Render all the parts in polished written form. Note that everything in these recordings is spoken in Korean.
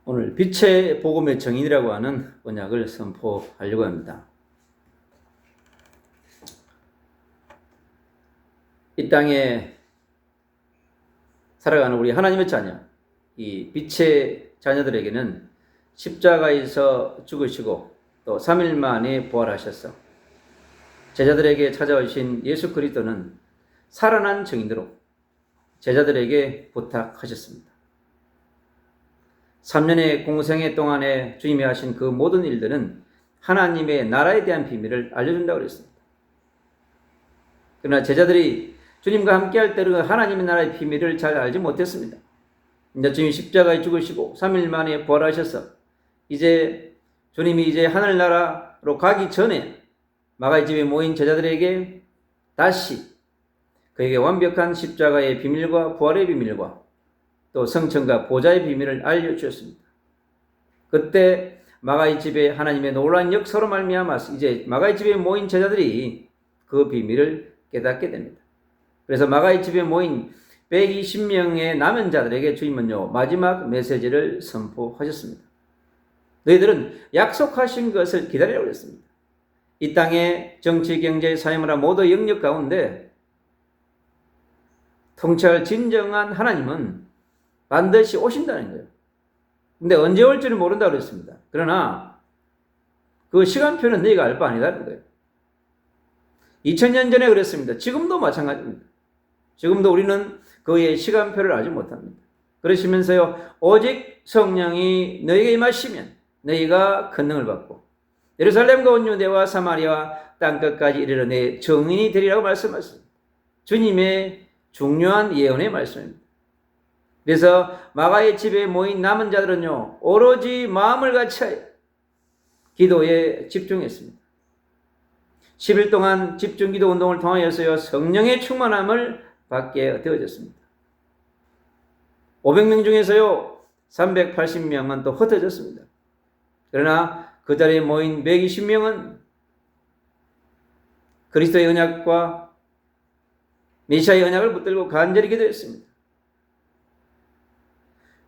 오늘 빛의 복음의 정인이라고 하는 언약을 선포하려고 합니다. 이 땅에 살아가는 우리 하나님의 자녀, 이 빛의 자녀들에게는 십자가에서 죽으시고 또 3일 만에 부활하셔서 제자들에게 찾아오신 예수 그리스도는 살아난 증인으로 제자들에게 부탁하셨습니다. 3년의 공생애 동안에 주님이 하신 그 모든 일들은 하나님의 나라에 대한 비밀을 알려준다고 그랬습니다. 그러나 제자들이 주님과 함께 할 때는 하나님의 나라의 비밀을 잘 알지 못했습니다. 이제 주님이 십자가에 죽으시고 3일 만에 부활하셔서 이제 주님이 이제 하늘나라로 가기 전에 마가의 집에 모인 제자들에게 다시 그에게 완벽한 십자가의 비밀과 부활의 비밀과 또 성천과 보좌의 비밀을 알려주셨습니다. 그때 마가의 집에 하나님의 놀라운 역사로 말미암아서 이제 마가의 집에 모인 제자들이 그 비밀을 깨닫게 됩니다. 그래서 마가의 집에 모인 120명의 남은 자들에게 주님은요 마지막 메시지를 선포하셨습니다. 너희들은 약속하신 것을 기다리라고 했습니다. 이 땅의 정치, 경제, 사회문화 모두 영역 가운데 통치할 진정한 하나님은 반드시 오신다는 거예요. 근데 언제 올지는 모른다고 그랬습니다. 그러나 그 시간표는 너희가 알 바 아니다는 거예요. 2000년 전에 그랬습니다. 지금도 마찬가지입니다. 지금도 우리는 그의 시간표를 알지 못합니다. 그러시면서요, 오직 성령이 너희에게 임하시면 너희가 큰 능을 받고 예루살렘과 온 유대와 사마리아 땅끝까지 이르러 내 증인이 되리라고 말씀하셨습니다. 주님의 중요한 예언의 말씀입니다. 그래서 마가의 집에 모인 남은 자들은요 오로지 마음을 같이하여 기도에 집중했습니다. 10일 동안 집중기도 운동을 통하여서요 성령의 충만함을 받게 되어졌습니다. 500명 중에서요 380명은 또 흩어졌습니다. 그러나 그 자리에 모인 120명은 그리스도의 언약과 메시아의 언약을 붙들고 간절히 기도했습니다.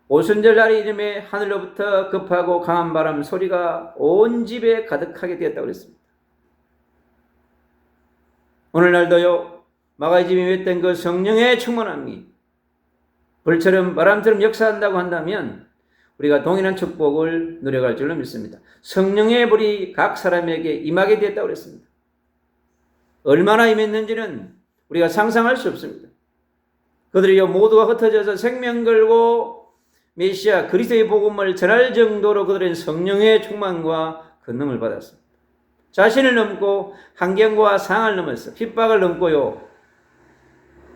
오순절 날의 이름에 하늘로부터 급하고 강한 바람 소리가 온 집에 가득하게 되었다고 그랬습니다. 오늘날도요 마가의 집에 맺던 그 성령의 충만함이 불처럼 바람처럼 역사한다고 한다면 우리가 동일한 축복을 누려갈 줄로 믿습니다. 성령의 불이 각 사람에게 임하게 되었다고 그랬습니다. 얼마나 임했는지는 우리가 상상할 수 없습니다. 그들이 모두가 흩어져서 생명 걸고 메시아 그리스도의 복음을 전할 정도로 그들은 성령의 충만과 권능을 받았습니다. 자신을 넘고 환경과 상황을 넘어서 핍박을 넘고요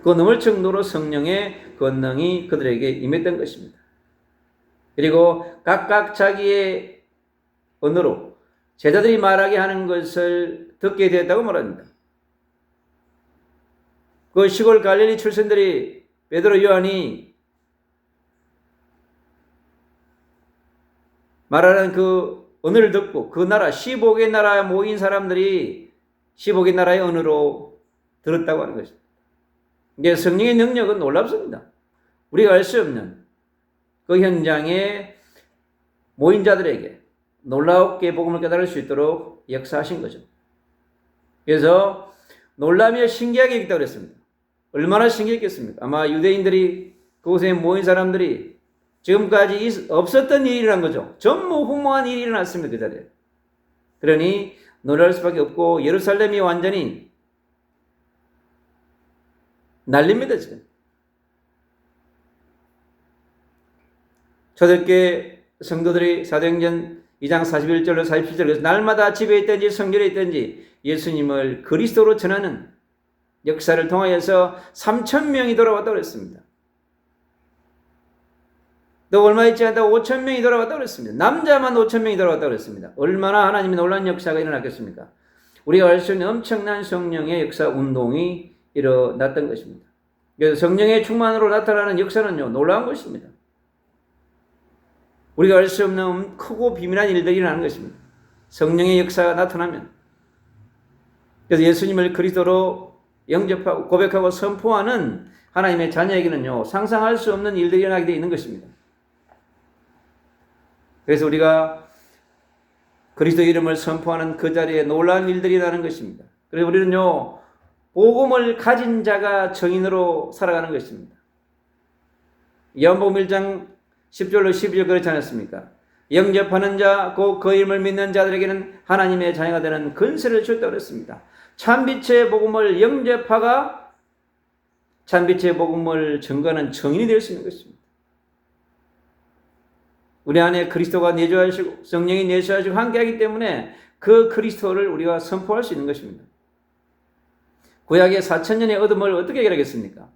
그 넘을 정도로 성령의 권능이 그들에게 임했던 것입니다. 그리고 각각 자기의 언어로 제자들이 말하게 하는 것을 듣게 되었다고 말합니다. 그 시골 갈릴리 출신들이 베드로, 요한이 말하는 그 언어를 듣고 그 나라 15개 나라에 모인 사람들이 15개 나라의 언어로 들었다고 하는 것입니다. 이게 성령의 능력은 놀랍습니다. 우리가 알 수 없는 그 현장에 모인 자들에게 놀랍게 복음을 깨달을 수 있도록 역사하신 거죠. 그래서 놀라며 신기하게 있다고 그랬습니다. 얼마나 신기했겠습니까? 아마 유대인들이 그곳에 모인 사람들이 지금까지 없었던 일이란 거죠. 전무후무한 일이 일어났습니다. 그 자리에. 그러니 놀랄 수밖에 없고 예루살렘이 완전히 난립니다. 지금. 초대교회 성도들이 사도행전 2장 41절로 47절에서 날마다 집에 있든지 성전에 있든지 예수님을 그리스도로 전하는 역사를 통하여서 3,000명이 돌아왔다고 그랬습니다. 또 얼마 있지 않다 5,000명이 돌아왔다고 그랬습니다. 남자만 5,000명이 돌아왔다고 그랬습니다. 얼마나 하나님의 놀라운 역사가 일어났겠습니까? 우리가 알 수 있는 엄청난 성령의 역사 운동이 일어났던 것입니다. 그래서 성령의 충만으로 나타나는 역사는요 놀라운 것입니다. 우리가 알 수 없는 크고 비밀한 일들이 일어나는 것입니다. 성령의 역사가 나타나면. 그래서 예수님을 그리스도로 영접하고 고백하고 선포하는 하나님의 자녀에게는요 상상할 수 없는 일들이 일어나게 되어 있는 것입니다. 그래서 우리가 그리스도 이름을 선포하는 그 자리에 놀라운 일들이 나는 것입니다. 그래서 우리는요, 복음을 가진 자가 정인으로 살아가는 것입니다. 요한복음 1장 10절로 12절 그렇지 않았습니까? 영접하는 자, 곧 그 이름을 믿는 자들에게는 하나님의 자녀가 되는 권세를 줬다고 그랬습니다. 참빛의 복음을 영접하가 참빛의 복음을 전가하는 정인이 될 수 있는 것입니다. 우리 안에 그리스도가 내주하시고 성령이 내주하시고 함께하기 때문에 그 그리스도를 우리가 선포할 수 있는 것입니다. 구약의 4,000년의 어둠을 어떻게 해결하겠습니까?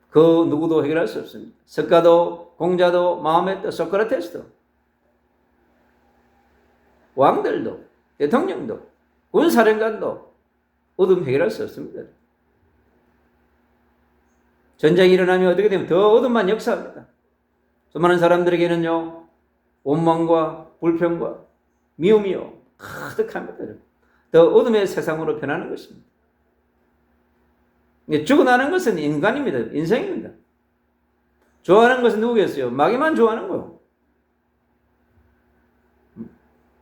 그 누구도 해결할 수 없습니다. 석가도, 공자도, 마호메도, 소크라테스도, 왕들도, 대통령도, 군사령관도 어둠 해결할 수 없습니다. 전쟁이 일어나면 어떻게 되면 더 어둠만 역사합니다. 수많은 사람들에게는요, 원망과 불평과 미움이요 가득합니다. 더 어둠의 세상으로 변하는 것입니다. 죽어나는 것은 인간입니다. 인생입니다. 좋아하는 것은 누구겠어요? 마귀만 좋아하는 거예요.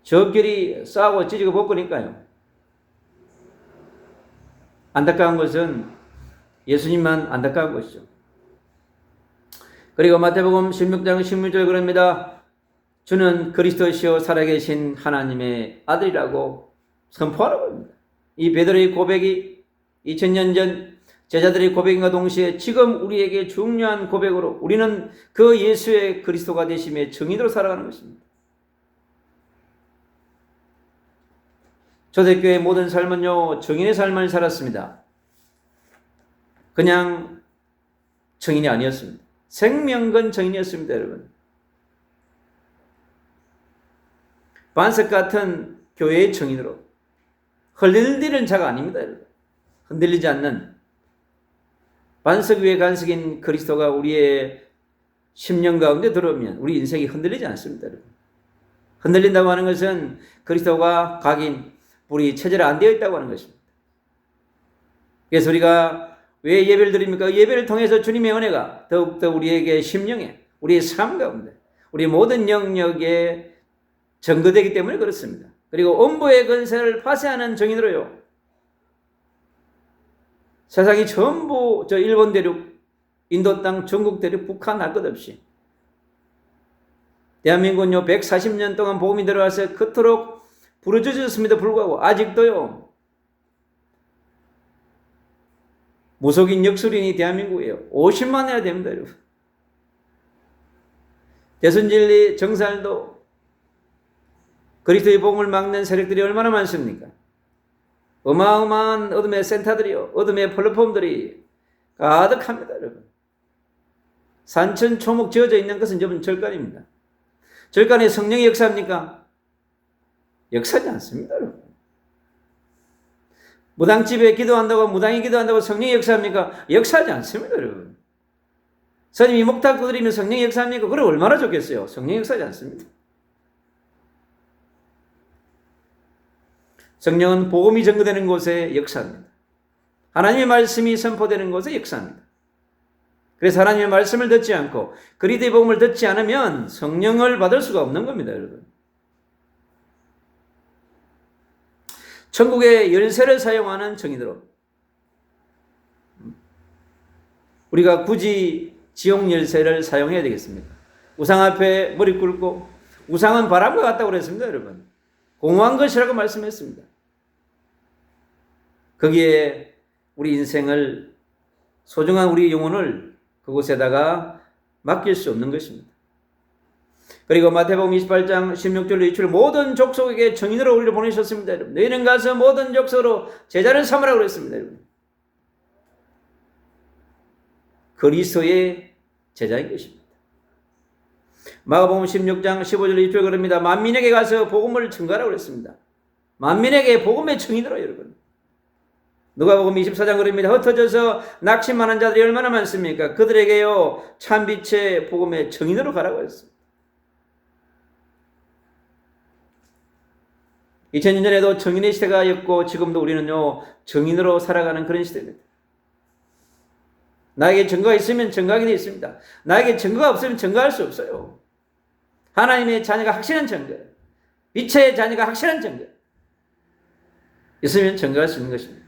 적끼리 싸우고 찢고 볶으니까요. 안타까운 것은 예수님만 안타까운 것이죠. 그리고 마태복음 16장 16절 그럽니다. 주는 그리스도시요 살아계신 하나님의 아들이라고 선포하라고 합니다. 이 베드로의 고백이 2000년 전 제자들의 고백과 동시에 지금 우리에게 중요한 고백으로 우리는 그 예수의 그리스도가 되심의 증인으로 살아가는 것입니다. 초대교회의 모든 삶은요, 증인의 삶을 살았습니다. 그냥 증인이 아니었습니다. 생명건 증인이었습니다, 여러분. 반석 같은 교회의 증인으로 흔들리는 자가 아닙니다, 여러분. 흔들리지 않는 반석 위에 간석인 그리스도가 우리의 심령 가운데 들어오면 우리 인생이 흔들리지 않습니다, 여러분. 흔들린다고 하는 것은 그리스도가 각인, 우리 체제로 안 되어 있다고 하는 것입니다. 그래서 우리가 왜 예배를 드립니까? 예배를 통해서 주님의 은혜가 더욱더 우리에게 심령에, 우리의 삶 가운데, 우리 모든 영역에 전거되기 때문에 그렇습니다. 그리고 음부의 권세를 파쇄하는 정인으로요, 세상이 전부 저 일본 대륙, 인도 땅, 중국 대륙, 북한 할 것 없이 대한민국은요 140년 동안 복음이 들어와서 그토록 부르짖었음에도 불구하고 아직도요 무속인 역술인이 대한민국이에요. 50만이나 됩니다, 여러분. 대순진리 정살도 그리스도의 복음을 막는 세력들이 얼마나 많습니까? 어마어마한 어둠의 센터들이요, 어둠의 플랫폼들이 가득합니다, 여러분. 산천초목 지어져 있는 것은 여러분 절간입니다. 절간에 성령의 역사입니까? 역사지 않습니다, 여러분. 무당집에 기도한다고, 무당이 기도한다고 성령의 역사합니까? 역사하지 않습니다, 여러분. 스님이 목탁 두드리면 성령의 역사합니까? 그럼 얼마나 좋겠어요. 성령의 역사하지 않습니다. 성령은 복음이 전거되는 곳에 역사합니다. 하나님의 말씀이 선포되는 곳에 역사합니다. 그래서 하나님의 말씀을 듣지 않고 그리스도의 복음을 듣지 않으면 성령을 받을 수가 없는 겁니다, 여러분. 천국의 열쇠를 사용하는 정인으로 우리가 굳이 지옥 열쇠를 사용해야 되겠습니까? 우상 앞에 머리 꿇고, 우상은 바람과 같다고 그랬습니다, 여러분. 공허한 것이라고 말씀했습니다. 거기에 우리 인생을, 소중한 우리 영혼을 그곳에다가 맡길 수 없는 것입니다. 그리고 마태복음 28장 16절로 27절 모든 족속에게 정인으로 우리를 보내셨습니다, 여러분. 너희는 가서 모든 족속으로 제자를 삼으라고 그랬습니다, 여러분. 그리스도의 제자인 것입니다. 마가복음 16장 15절 20절 그럽니다. 만민에게 가서 복음을 전가하라고 그랬습니다. 만민에게 복음의 증인으로, 여러분. 누가복음 24장 그럽니다. 흩어져서 낙심하는 자들이 얼마나 많습니까? 그들에게요 참빛의 복음의 증인으로 가라고 했습니다. 2000년 전에도 증인의 시대가였고 지금도 우리는요 증인으로 살아가는 그런 시대입니다. 나에게 증거가 있으면 증거하게 되어 있습니다. 나에게 증거가 없으면 증거할 수 없어요. 하나님의 자녀가 확실한 증거, 빛의 자녀가 확실한 증거 있으면 증거할 수 있는 것입니다.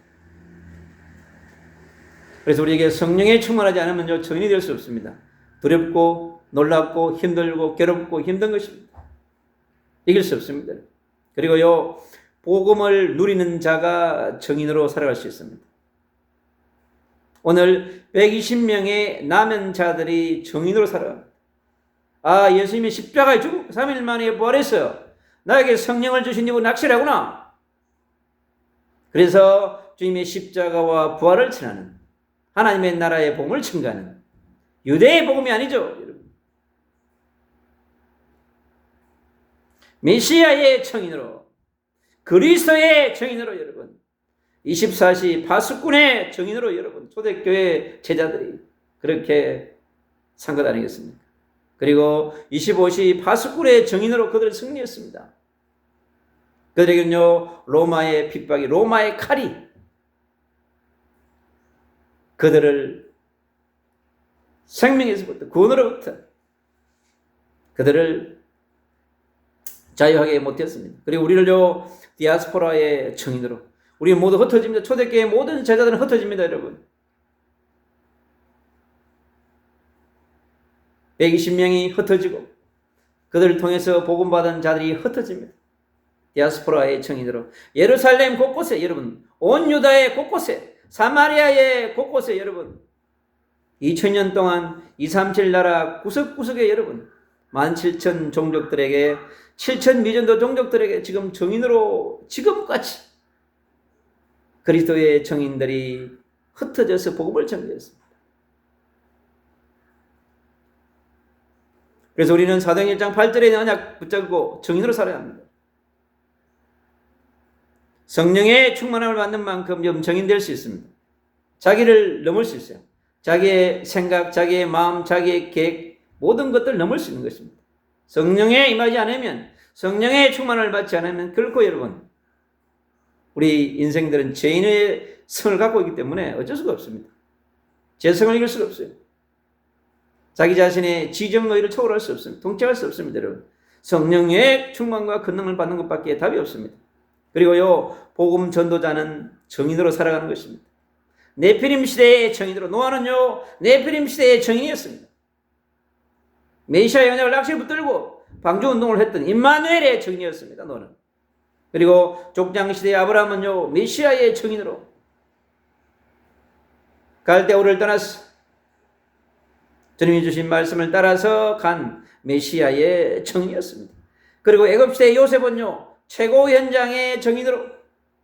그래서 우리에게 성령에 충만하지 않으면 증인이 될 수 없습니다. 두렵고 놀랍고 힘들고 괴롭고 힘든 것입니다. 이길 수 없습니다. 그리고요, 복음을 누리는 자가 증인으로 살아갈 수 있습니다. 오늘 120명의 남은 자들이 증인으로 살아갑니다. 아, 예수님이 십자가에 죽고 3일 만에 부활했어요. 나에게 성령을 주신 이분 확실하구나. 그래서 주님의 십자가와 부활을 전하는 하나님의 나라의 복음을 증거하는 유대의 복음이 아니죠, 여러분. 메시아의 증인으로, 그리스도의 증인으로 여러분, 24시 파수꾼의 증인으로 여러분, 초대교회 제자들이 그렇게 산 것 아니겠습니까? 그리고 25시 파수꾼의 증인으로 그들을 승리했습니다. 그들에게는요, 로마의 핍박이, 로마의 칼이 그들을 생명에서부터, 구원으로부터 그들을 자유하게 못했습니다. 그리고 우리를요, 디아스포라의 증인으로, 우리 모두 흩어집니다. 초대교회 모든 제자들은 흩어집니다, 여러분. 120명이 흩어지고 그들을 통해서 복음받은 자들이 흩어집니다. 디아스포라의 증인으로 예루살렘 곳곳에, 여러분, 온 유다의 곳곳에, 사마리아의 곳곳에, 여러분, 2000년 동안 237 나라 구석구석에 여러분, 17,000 종족들에게, 7,000 미전도 종족들에게 지금 증인으로 지금까지 그리스도의 증인들이 흩어져서 복음을 전개했습니다. 그래서 우리는 사도행 1장 8절의 언약 붙잡고 증인으로 살아야 합니다. 성령의 충만함을 받는 만큼 증인될 수 있습니다. 자기를 넘을 수 있어요. 자기의 생각, 자기의 마음, 자기의 계획, 모든 것들을 넘을 수 있는 것입니다. 성령에 임하지 않으면, 성령의 충만을 받지 않으면 결코 여러분, 우리 인생들은 죄인의 성을 갖고 있기 때문에 어쩔 수가 없습니다. 제 성을 이길 수가 없어요. 자기 자신의 지정의를 초월할 수 없습니다. 통치할 수 없습니다, 여러분. 성령의 충만과 권능을 받는 것밖에 답이 없습니다. 그리고요, 복음 전도자는 증인으로 살아가는 것입니다. 네피림 시대의 증인으로, 노아는요, 네피림 시대의 증인이었습니다. 메시아의 언약을 낚시에 붙들고 방주운동을 했던 임마누엘의 증인이었습니다, 노아는. 그리고 족장 시대의 아브라함은요, 메시아의 증인으로 갈대우를 떠나서 주님이 주신 말씀을 따라서 간 메시아의 증인이었습니다. 그리고 애굽 시대의 요셉은요, 최고 현장의 증인으로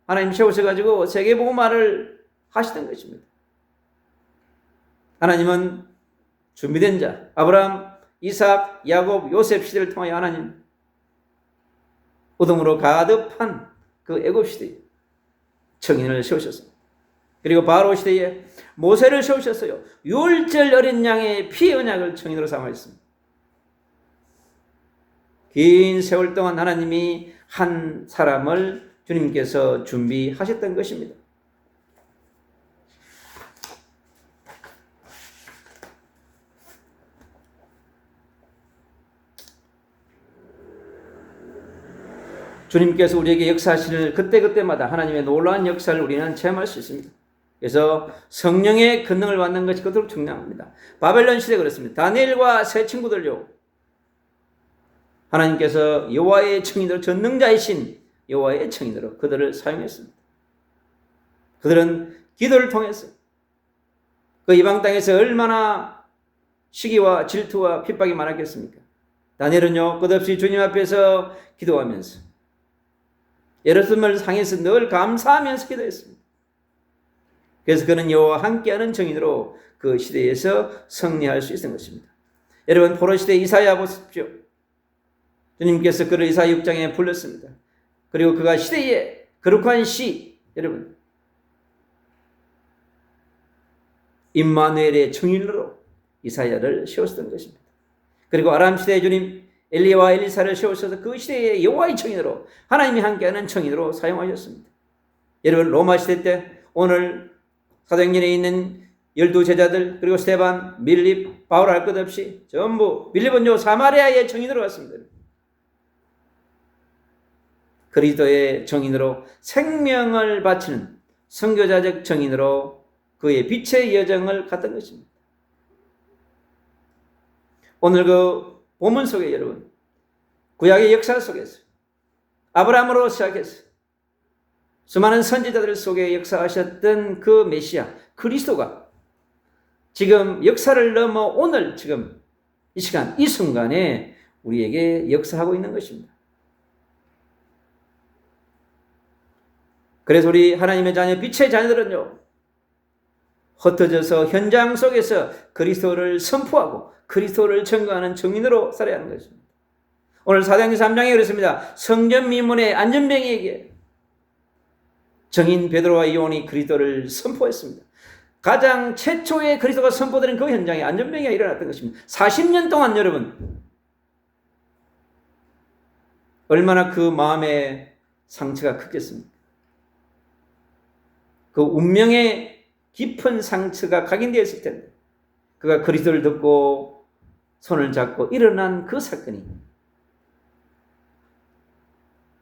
하나님 세우셔가지고 세계복음화를 하시던 것입니다. 하나님은 준비된 자, 아브라함, 이삭, 야곱, 요셉 시대를 통하여 하나님 우등으로 가득한 그 애굽 시대에 증인을 세우셨습니다. 그리고 바로 시대에 모세를 세우셨어요. 율절 어린 양의 피 언약을 증인으로 삼았습니다. 긴 세월 동안 하나님이 한 사람을 주님께서 준비하셨던 것입니다. 주님께서 우리에게 역사하시는 그때그때마다 하나님의 놀라운 역사를 우리는 체험할 수 있습니다. 그래서 성령의 권능을 받는 것이 그토록 중요합니다. 바벨론 시대 그렇습니다. 다니엘과 세 친구들요, 하나님께서 여호와의 증인으로, 전능자이신 여호와의 증인으로 그들을 사용했습니다. 그들은 기도를 통해서 그 이방 땅에서 얼마나 시기와 질투와 핍박이 많았겠습니까? 다니엘은요, 끝없이 주님 앞에서 기도하면서 예루살렘을 향해서 늘 감사하면서 기도했습니다. 그래서 그는 여호와와 함께하는 증인으로 그 시대에서 승리할 수 있었던 것입니다. 여러분, 포로시대 이사야 보십시오. 주님께서 그를 이사야 6장에 불렀습니다. 그리고 그가 시대의 거룩한 시, 여러분, 임마누엘의 증인으로 이사야를 세웠던 것입니다. 그리고 아람 시대의 주님 엘리야와 엘리사를 세우셔서 그 시대의 여호와의 증인으로, 하나님이 함께하는 증인으로 사용하셨습니다. 여러분, 로마 시대 때 오늘 사도행전에 있는 12 제자들 그리고 스데반, 밀립, 바울 할 것 없이 전부 밀립은요 사마리아의 정인으로 갔습니다. 그리스도의 정인으로 생명을 바치는 선교자적 정인으로 그의 빛의 여정을 갔던 것입니다. 오늘 그 본문 속에 여러분 구약의 역사 속에서 아브라함으로 시작해서 수많은 선지자들 속에 역사하셨던 그 메시아 그리스도가 지금 역사를 넘어 오늘 지금 이 시간 이 순간에 우리에게 역사하고 있는 것입니다. 그래서 우리 하나님의 자녀 빛의 자녀들은요 흩어져서 현장 속에서 그리스도를 선포하고 그리스도를 증거하는 증인으로 살아야 하는 것입니다. 오늘 사도행전 3장에 그렇습니다. 성전 미문의 안전뱅이에게 정인 베드로와 요한이 그리스도를 선포했습니다. 가장 최초의 그리스도가 선포되는 그 현장에 안전뱅이가 일어났던 것입니다. 40년 동안 여러분 얼마나 그 마음의 상처가 크겠습니까? 그 운명의 깊은 상처가 각인되었을 텐데 그가 그리스도를 듣고 손을 잡고 일어난 그 사건이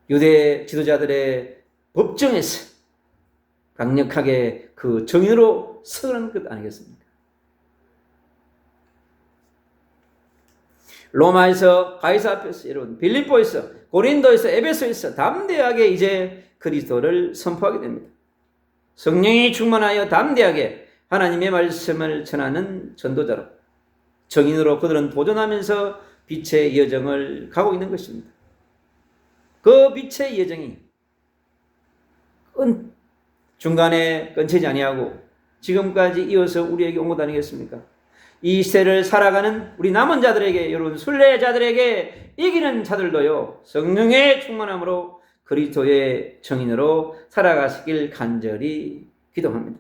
유대 지도자들의 법정에서 강력하게 그 정인으로 서는 것 아니겠습니까? 로마에서 가이사 앞에서 여러분 빌립보에서 고린도에서 에베소에서 담대하게 이제 그리스도를 선포하게 됩니다. 성령이 충만하여 담대하게 하나님의 말씀을 전하는 전도자로 정인으로 그들은 도전하면서 빛의 여정을 가고 있는 것입니다. 그 빛의 여정이 중간에 끊치지 아니하고 지금까지 이어서 우리에게 온 것 아니겠습니까? 이 시대를 살아가는 우리 남은 자들에게 여러분 순례자들에게 이기는 자들도요 성령의 충만함으로 그리스도의 정인으로 살아가시길 간절히 기도합니다.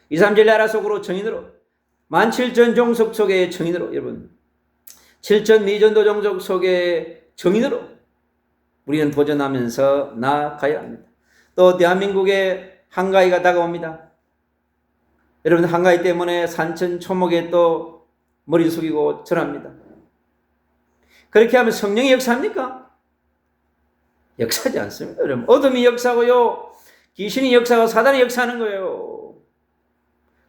2, 3절 나라 속으로 정인으로 17,000 종속 속의 정인으로 여러분 7,000 미전도 종족 속의 정인으로 우리는 도전하면서 나아가야 합니다. 또 대한민국에 한가위가 다가옵니다. 여러분 한가위 때문에 산천 초목에 또 머리 숙이고 절합니다. 그렇게 하면 성령이 역사합니까? 역사하지 않습니다. 여러분 어둠이 역사하고요 귀신이 역사하고 사단이 역사하는 거예요.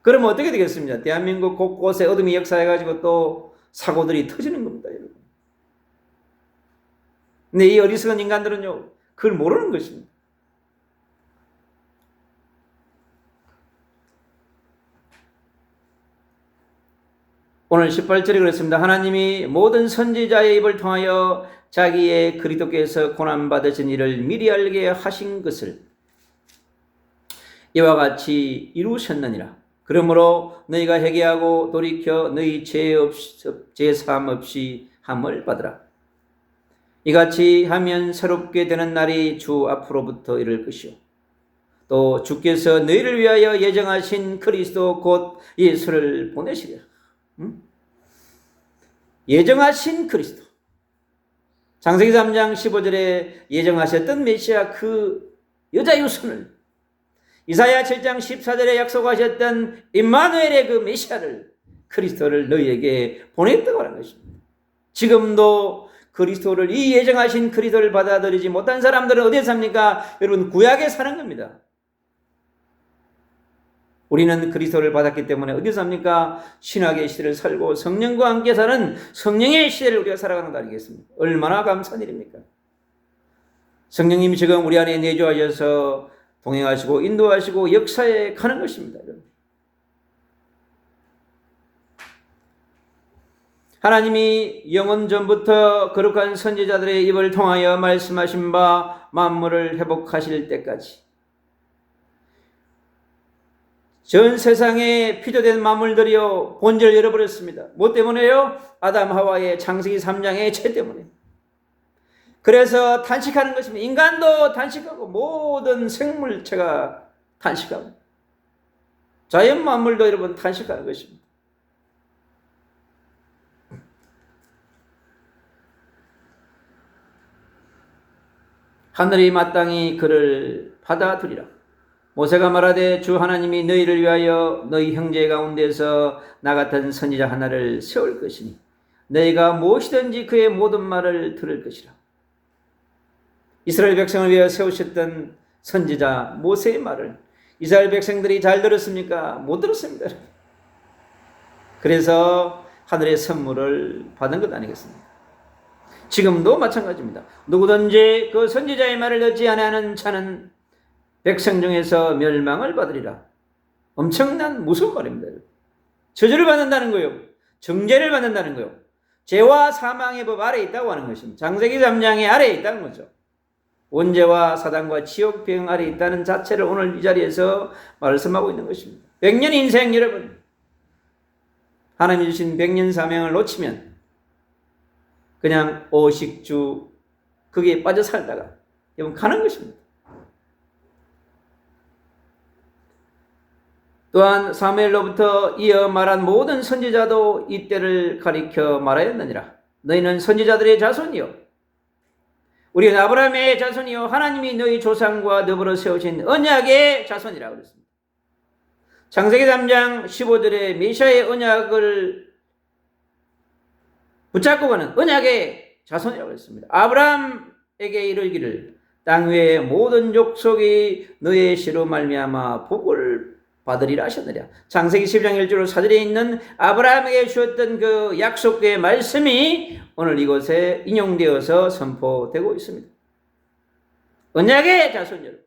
그러면 어떻게 되겠습니까? 대한민국 곳곳에 어둠이 역사해가지고 또 사고들이 터지는 겁니다. 여러분. 근데 이 어리석은 인간들은요 그걸 모르는 것입니다. 오늘 18절에 그랬습니다. 하나님이 모든 선지자의 입을 통하여 자기의 그리스도께서 고난받으신 일을 미리 알게 하신 것을 이와 같이 이루셨느니라. 그러므로 너희가 회개하고 돌이켜 너희 죄사함 없이 함을 받으라. 이같이 하면 새롭게 되는 날이 주 앞으로부터 이를 것이요 또 주께서 너희를 위하여 예정하신 그리스도 곧 예수를 보내시리라. 예정하신 그리스도 창세기 3장 15절에 예정하셨던 메시아 그 여자 유선을 이사야 7장 14절에 약속하셨던 임마누엘의 그 메시아를 그리스도를 너희에게 보냈다고 하는 것입니다. 지금도 그리스도를 이 예정하신 그리스도를 받아들이지 못한 사람들은 어디에 삽니까? 여러분 구약에 사는 겁니다. 우리는 그리스도를 받았기 때문에 어디서 삽니까? 신학의 시대를 살고 성령과 함께 사는 성령의 시대를 우리가 살아가는 거 아니겠습니까? 얼마나 감사한 일입니까? 성령님이 지금 우리 안에 내주하셔서 동행하시고 인도하시고 역사에 가는 것입니다. 하나님이 영원 전부터 거룩한 선지자들의 입을 통하여 말씀하신 바 만물을 회복하실 때까지 전 세상에 피조된 만물들이요 본질을 잃어버렸습니다. 뭐 때문에요? 아담 하와의 창세기 3장의 죄 때문에. 그래서 탄식하는 것입니다. 인간도 탄식하고 모든 생물체가 탄식하고 자연 만물도 여러분 탄식하는 것입니다. 하늘이 마땅히 그를 받아들이라. 모세가 말하되 주 하나님이 너희를 위하여 너희 형제 가운데서 나 같은 선지자 하나를 세울 것이니 너희가 무엇이든지 그의 모든 말을 들을 것이라. 이스라엘 백성을 위하여 세우셨던 선지자 모세의 말을 이스라엘 백성들이 잘 들었습니까? 못 들었습니다. 그래서 하늘의 선물을 받은 것 아니겠습니까? 지금도 마찬가지입니다. 누구든지 그 선지자의 말을 듣지 아니하는 자는 백성 중에서 멸망을 받으리라. 엄청난 무서운 말입니다. 저주를 받는다는 거요. 정죄를 받는다는 거요. 죄와 사망의 법 아래에 있다고 하는 것입니다. 창세기 3장의 아래에 있다는 거죠. 원죄와 사단과 지옥 병 아래에 있다는 자체를 오늘 이 자리에서 말씀하고 있는 것입니다. 100년 인생 여러분, 하나님이 주신 100년 사명을 놓치면 그냥 오식주 거기에 빠져 살다가 여러분 가는 것입니다. 또한 사무엘로부터 이어 말한 모든 선지자도 이때를 가리켜 말하였느니라. 너희는 선지자들의 자손이요 우리는 아브라함의 자손이요 하나님이 너희 조상과 더불어 세우신 언약의 자손이라고 그랬습니다. 창세기 3장 15절에 메시아의 언약을 붙잡고 가는 언약의 자손이라고 했습니다. 아브라함에게 이르기를 땅 위의 모든 족속이 너의 씨로 말미암아 복을 받으리라 하셨느냐. 창세기 10장 1절로 4절에 있는 아브라함에게 주었던 그 약속의 말씀이 오늘 이곳에 인용되어서 선포되고 있습니다. 언약의 자손 여러분,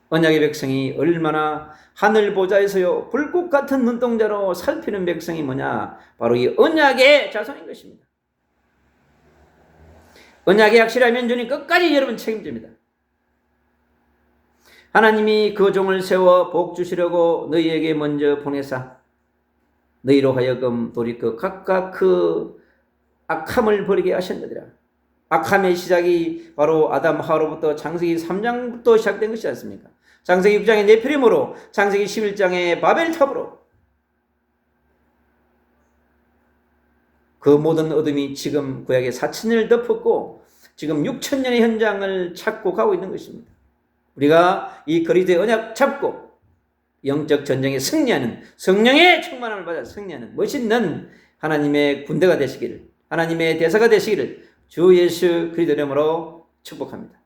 언약의 백성이 얼마나 하늘 보좌에서요 불꽃 같은 눈동자로 살피는 백성이 뭐냐, 바로 이 언약의 자손인 것입니다. 언약이 확실하면 주님 끝까지 여러분 책임집니다. 하나님이 그 종을 세워 복 주시려고 너희에게 먼저 보내사 너희로 하여금 돌이켜 각각 그 악함을 버리게 하셨느니라. 악함의 시작이 바로 아담 하와로부터 창세기 3장부터 시작된 것이지 않습니까? 창세기 6장의 네피림으로, 창세기 11장의 바벨탑으로 그 모든 어둠이 지금 구약의 4,000년을 덮었고 지금 6,000년의 현장을 찾고 가고 있는 것입니다. 우리가 이 그리스도의 언약 잡고 영적 전쟁에 승리하는, 성령의 충만함을 받아 승리하는 멋있는 하나님의 군대가 되시기를, 하나님의 대사가 되시기를 주 예수 그리스도 이름으로 축복합니다.